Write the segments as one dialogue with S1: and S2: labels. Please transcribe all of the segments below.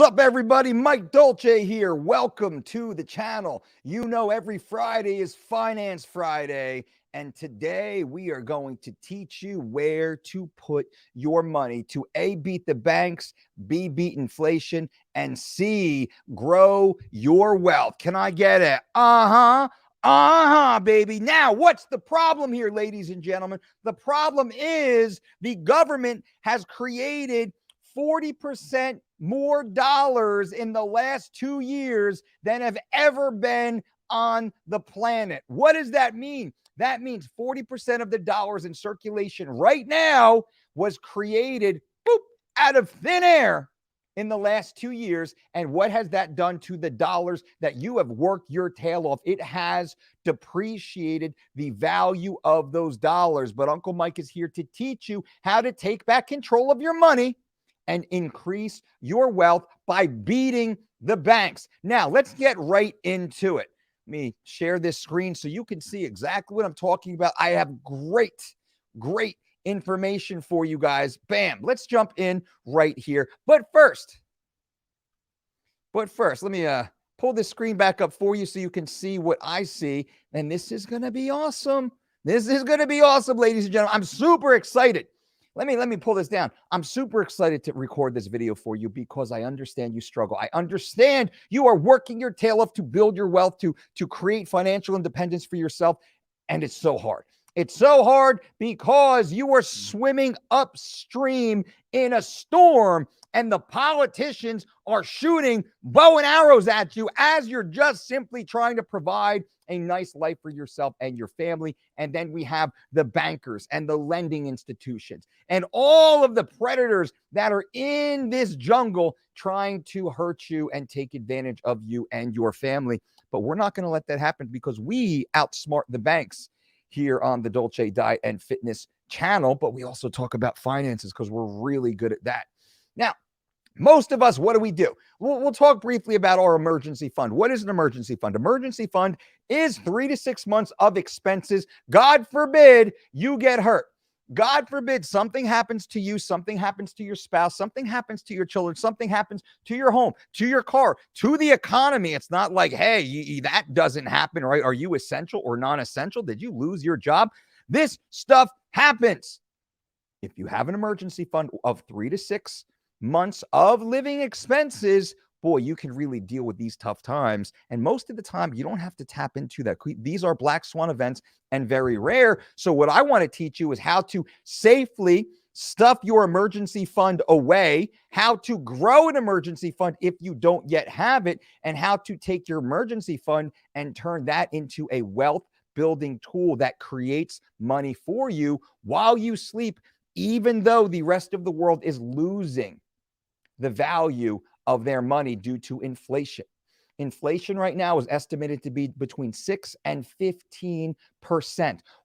S1: Up, everybody? Mike Dolce here. Welcome to the channel. You know, every Friday is Finance Friday, and today we are going to teach you where to put your money to A, beat the banks, B, beat inflation, and C, grow your wealth. Can I get it? Baby. Now, what's the problem here, ladies and gentlemen? The problem is the government has created 40% more dollars in the last 2 years than have ever been on the planet. What does that mean? That means 40% of the dollars in circulation right now was created out of thin air in the last 2 years. And what has that done to the dollars that you have worked your tail off? It has depreciated the value of those dollars. But Uncle Mike is here to teach you how to take back control of your money and increase your wealth by beating the banks. Now, let's get right into it. Let me share this screen so you can see exactly what I'm talking about. I have great information for you guys. Bam. Let's jump in right here. But first, let me pull this screen back up for you so you can see what I see. And this is going to be awesome. This is going to be awesome, ladies and gentlemen. I'm super excited. Let me pull this down. I'm super excited to record this video for you because I understand you struggle. I understand you are working your tail off to build your wealth, to create financial independence for yourself. And it's so hard. It's so hard because you are swimming upstream in a storm and the politicians are shooting bow and arrows at you as you're just simply trying to provide a nice life for yourself and your family. And then we have the bankers and the lending institutions and all of the predators that are in this jungle trying to hurt you and take advantage of you and your family. But we're not going to let that happen because we outsmart the banks here on the Dolce Diet and Fitness channel. But we also talk about finances because we're really good at that. Now, most of us, what do? We'll talk briefly about our emergency fund. What is an emergency fund? Emergency fund is 3 to 6 months of expenses. God forbid you get hurt. God forbid something happens to you, something happens to your spouse, something happens to your children, something happens to your home, to your car, to the economy. It's not like, hey, that doesn't happen, right? Are you essential or non-essential? Did you lose your job? This stuff happens. If you have an emergency fund of 3 to 6 months of living expenses, boy, you can really deal with these tough times. And most of the time, you don't have to tap into that. These are black swan events and very rare. So what I want to teach you is how to safely stuff your emergency fund away, how to grow an emergency fund if you don't yet have it, and how to take your emergency fund and turn that into a wealth building tool that creates money for you while you sleep, even though the rest of the world is losing the value of their money due to inflation. Inflation right now is estimated to be between 6 and 15%.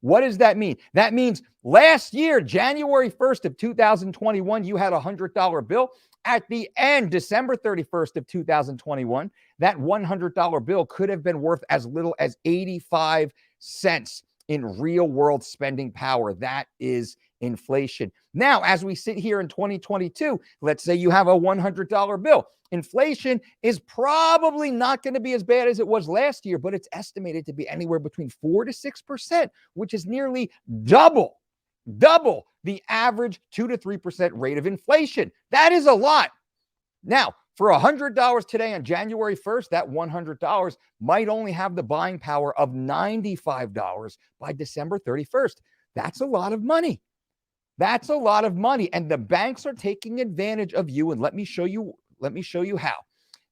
S1: What does that mean? That means last year, January 1st of 2021, you had a $100 bill. At the end, December 31st of 2021, that $100 bill could have been worth as little as 85 cents in real world spending power. That is inflation. Now, as we sit here in 2022, let's say you have a $100 bill. Inflation is probably not going to be as bad as it was last year, but it's estimated to be anywhere between 4 to 6%, which is nearly double the average 2 to 3% rate of inflation. That is a lot. Now, for $100 today on January 1st, that $100 might only have the buying power of $95 by December 31st. That's a lot of money. That's a lot of money. And the banks are taking advantage of you. And let me show you how.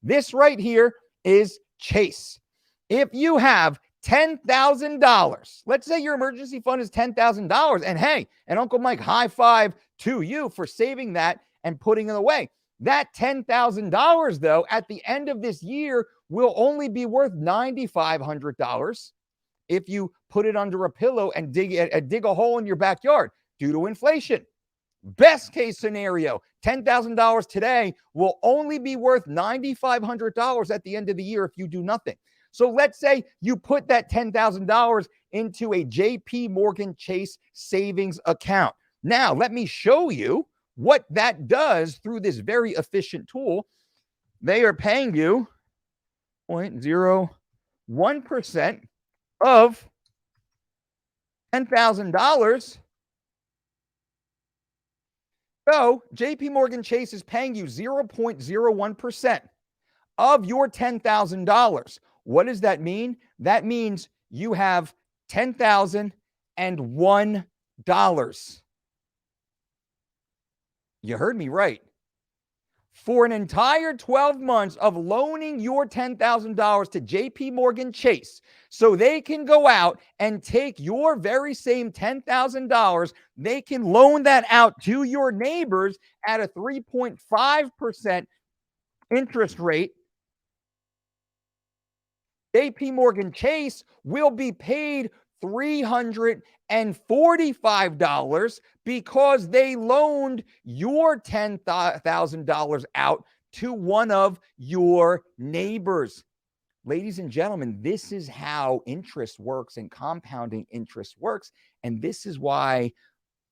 S1: This right here is Chase. If you have $10,000, let's say your emergency fund is $10,000, and hey, and Uncle Mike, high five to you for saving that and putting it away. That $10,000, though, at the end of this year will only be worth $9,500 if you put it under a pillow and dig a hole in your backyard due to inflation. Best case scenario, $10,000 today will only be worth $9,500 at the end of the year if you do nothing. So let's say you put that $10,000 into a JP Morgan Chase savings account. Now, let me show you what that does through this very efficient tool. they are paying you 0.01% of $10,000. So JP Morgan Chase is paying you 0.01% of your $10,000. What does that mean? That means you have $10,001. You heard me right. For an entire 12 months of loaning your $10,000 to JP Morgan Chase so they can go out and take your very same $10,000, they can loan that out to your neighbors at a 3.5% interest rate. JP Morgan Chase will be paid $345 because they loaned your $10,000 out to one of your neighbors. Ladies and gentlemen, this is how interest works and compounding interest works. And this is why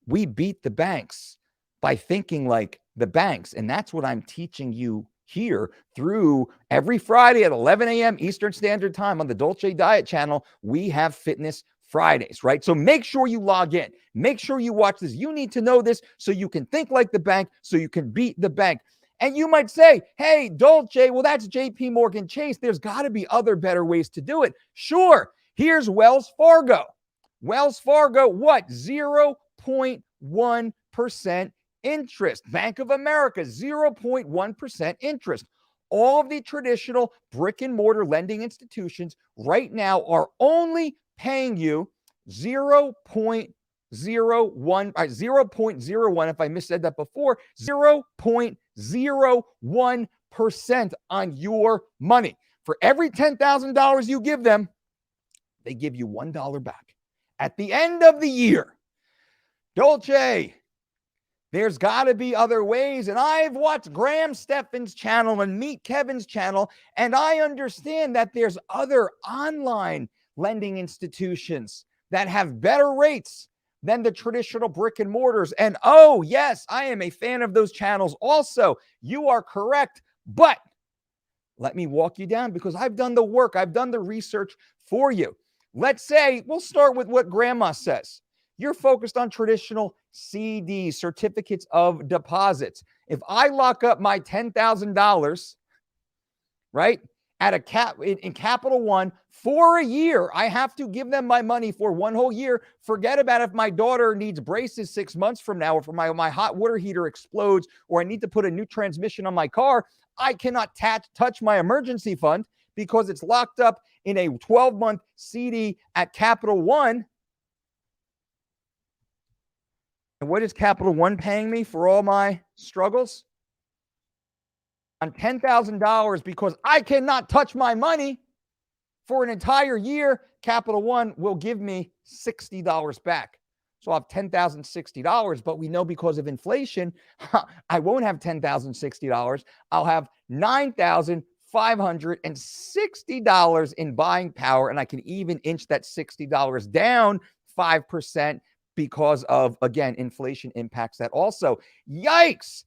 S1: we beat the banks by thinking like the banks. And that's what I'm teaching you here through every Friday at 11 a.m. Eastern Standard Time on the Dolce Diet channel. We have Fitness Fridays, right? So make sure you log in. Make sure you watch this. You need to know this so you can think like the bank, so you can beat the bank. And you might say, hey, Dolce, well, that's JP Morgan Chase. There's got to be other better ways to do it. Sure. Here's Wells Fargo. Wells Fargo, what? 0.1% interest. Bank of America, 0.1% interest. All of the traditional brick and mortar lending institutions right now are only paying you 0.01, if I missaid that before, 0.01% on your money. For every $10,000 you give them, they give you $1 back. At the end of the year, Dolce, there's got to be other ways. And I've watched Graham Stephan's channel and Meet Kevin's channel, and I understand that there's other online lending institutions that have better rates than the traditional brick and mortars. And oh, yes, I am a fan of those channels also. You are correct. But let me walk you down because I've done the work. I've done the research for you. Let's say we'll start with what Grandma says. You're focused on traditional CDs, certificates of deposits. If I lock up my $10,000, right, at in Capital One for a year, I have to give them my money for one whole year. Forget about if my daughter needs braces 6 months from now, or if my hot water heater explodes, or I need to put a new transmission on my car. I cannot touch my emergency fund because it's locked up in a 12-month CD at Capital One. And what is Capital One paying me for all my struggles? On $10,000, because I cannot touch my money for an entire year, Capital One will give me $60 back. So I'll have $10,060, but we know because of inflation, I won't have $10,060. I'll have $9,560 in buying power, and I can even inch that $60 down 5% because of, again, inflation impacts that also. Yikes!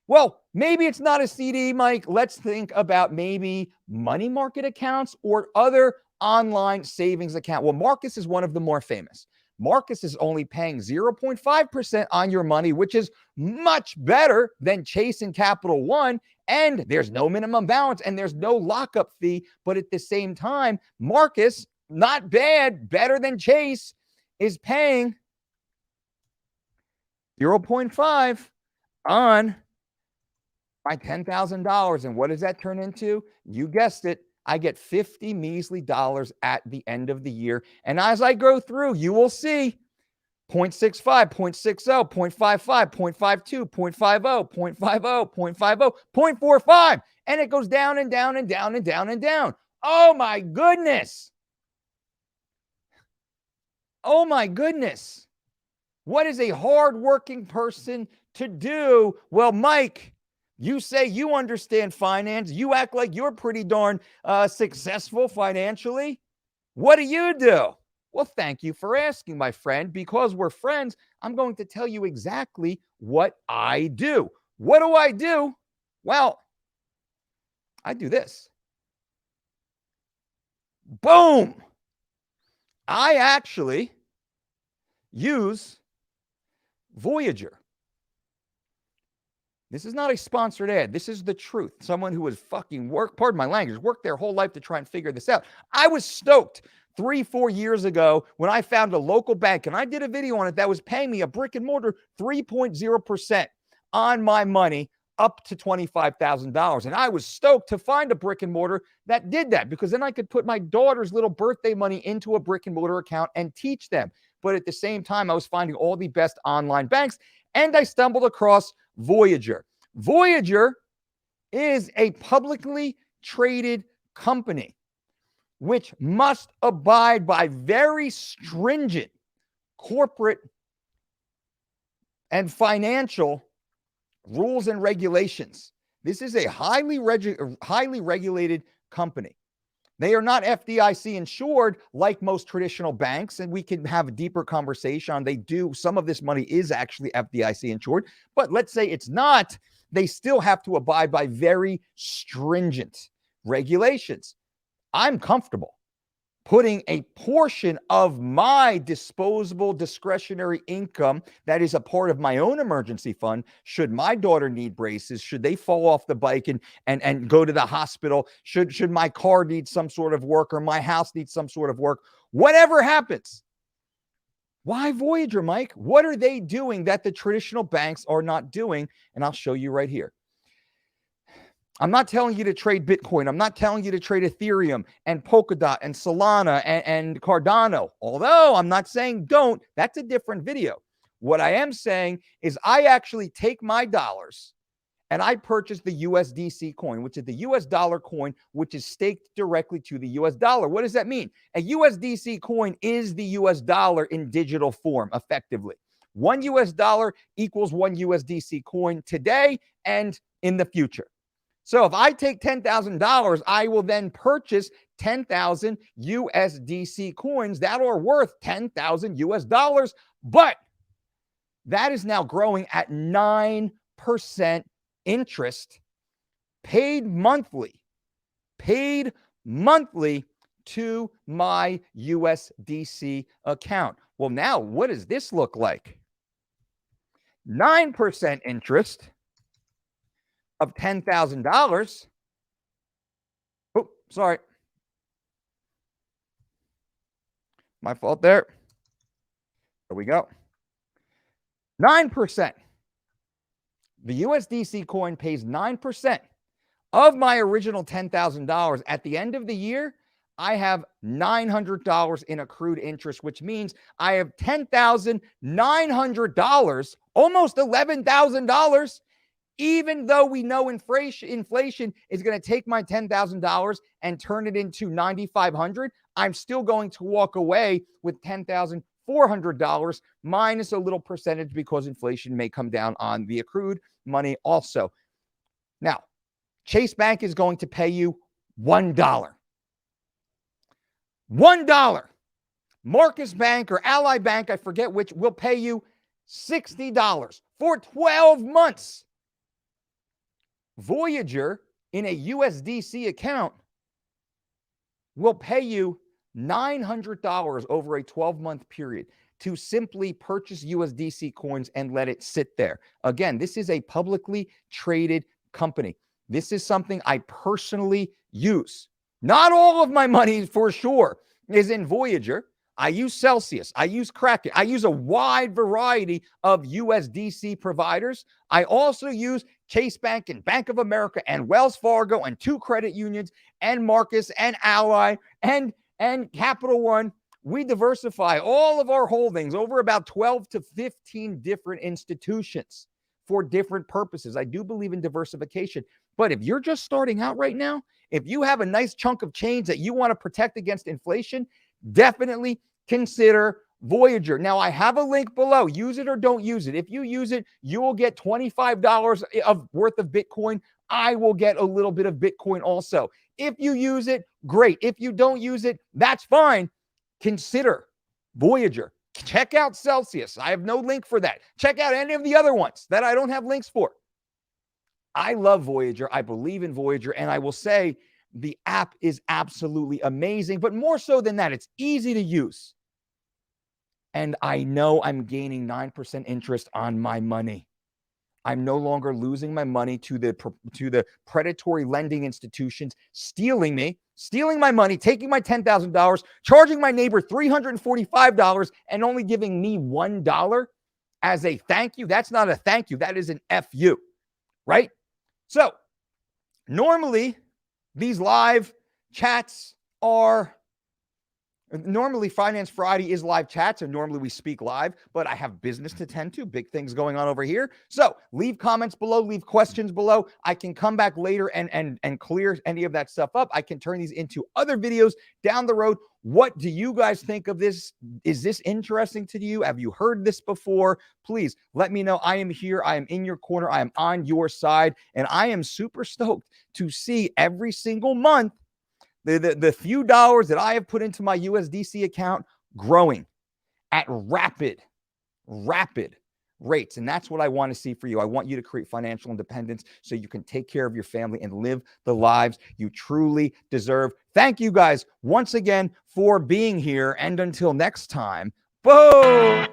S1: Well, maybe it's not a CD, Mike. Let's think about maybe money market accounts or other online savings account. Well, Marcus is one of the more famous. Marcus is only paying 0.5% on your money, which is much better than Chase and Capital One. And there's no minimum balance and there's no lockup fee. But at the same time, Marcus, not bad, better than Chase, is paying 0.5 on my $10,000. And what does that turn into? You guessed it. I get $50 measly at the end of the year. And as I go through, you will see 0.65, 0.60, 0.55, 0.52, 0.50, 0.50, 0.50, 0.45. And it goes down and down and down and down and down. Oh my goodness. Oh my goodness. What is a hardworking person to do? Well, Mike, you say you understand finance. You act like you're pretty darn successful financially. What do you do? Well, thank you for asking, my friend. Because we're friends, I'm going to tell you exactly what I do. What do I do? Well, I do this. Boom. I actually use Voyager. This is not a sponsored ad. This is the truth. Someone who has fucking worked, pardon my language, worked their whole life to try and figure this out. I was stoked 3-4 years ago when I found a local bank, and I did a video on it that was paying me a brick and mortar 3.0% on my money up to $25,000. And I was stoked to find a brick and mortar that did that, because then I could put my daughter's little birthday money into a brick and mortar account and teach them. But at the same time, I was finding all the best online banks, and I stumbled across Voyager. Voyager is a publicly traded company which must abide by very stringent corporate and financial rules and regulations. This is a highly regulated company. They are not FDIC insured like most traditional banks, and we can have a deeper conversation on they do. Some of this money is actually FDIC insured, but let's say it's not. They still have to abide by very stringent regulations. I'm comfortable putting a portion of my disposable discretionary income that is a part of my own emergency fund. Should my daughter need braces, should they fall off the bike and go to the hospital, should my car need some sort of work, or my house need some sort of work, whatever happens. Why Voyager, Mike? What are they doing that the traditional banks are not doing? And I'll show you right here. I'm not telling you to trade Bitcoin. I'm not telling you to trade Ethereum and Polkadot and Solana and Cardano. Although I'm not saying don't. That's a different video. What I am saying is I actually take my dollars and I purchase the USDC coin, which is the US dollar coin, which is staked directly to the US dollar. What does that mean? A USDC coin is the US dollar in digital form, effectively. One US dollar equals one USDC coin today and in the future. So if I take $10,000, I will then purchase 10,000 USDC coins that are worth 10,000 US dollars. But that is now growing at 9% interest paid monthly to my USDC account. Well, now what does this look like? 9% interest of $10,000. Oh, sorry. My fault there. There we go. 9%. The USDC coin pays 9% of my original $10,000. At the end of the year, I have $900 in accrued interest, which means I have $10,900, almost $11,000. Even though we know inflation is going to take my $10,000 and turn it into $9,500, I'm still going to walk away with $10,400 minus a little percentage, because inflation may come down on the accrued money also. Now, Chase Bank is going to pay you $1. $1. Marcus Bank or Ally Bank, I forget which, will pay you $60 for 12 months. Voyager in a USDC account will pay you $900 over a 12-month period to simply purchase USDC coins and let it sit there. Again, this is a publicly traded company. This is something I personally use. Not all of my money, for sure, is in Voyager. I use Celsius. I use Kraken. I use a wide variety of USDC providers. I also use Chase Bank and Bank of America and Wells Fargo and 2 credit unions and Marcus and Ally and Capital One. We diversify all of our holdings over about 12 to 15 different institutions for different purposes. I do believe in diversification. But if you're just starting out right now, if you have a nice chunk of change that you want to protect against inflation, definitely consider Voyager. Now, I have a link below. Use it or don't use it. If you use it, you will get $25 of worth of Bitcoin. I will get a little bit of Bitcoin also. If you use it, great. If you don't use it, that's fine. Consider Voyager. Check out Celsius. I have no link for that. Check out any of the other ones that I don't have links for. I love Voyager. I believe in Voyager. And I will say the app is absolutely amazing, but more so than that, it's easy to use. And I know I'm gaining 9% interest on my money. I'm no longer losing my money to the predatory lending institutions stealing my money, taking my $10,000, charging my neighbor $345 and only giving me $1 as a thank you. That's not a thank you. That is an FU, right? So normally these live chats are normally Finance Friday is live chats, and normally we speak live, but I have business to tend to, big things going on over here. So leave comments below, leave questions below. I can come back later and clear any of that stuff up. I can turn these into other videos down the road. What do you guys think of this? Is this interesting to you? Have you heard this before? Please let me know. I am here. I am in your corner. I am on your side, and I am super stoked to see every single month the few dollars that I have put into my USDC account growing at rapid rates. And that's what I want to see for you. I want you to create financial independence so you can take care of your family and live the lives you truly deserve. Thank you guys once again for being here. And until next time, boom.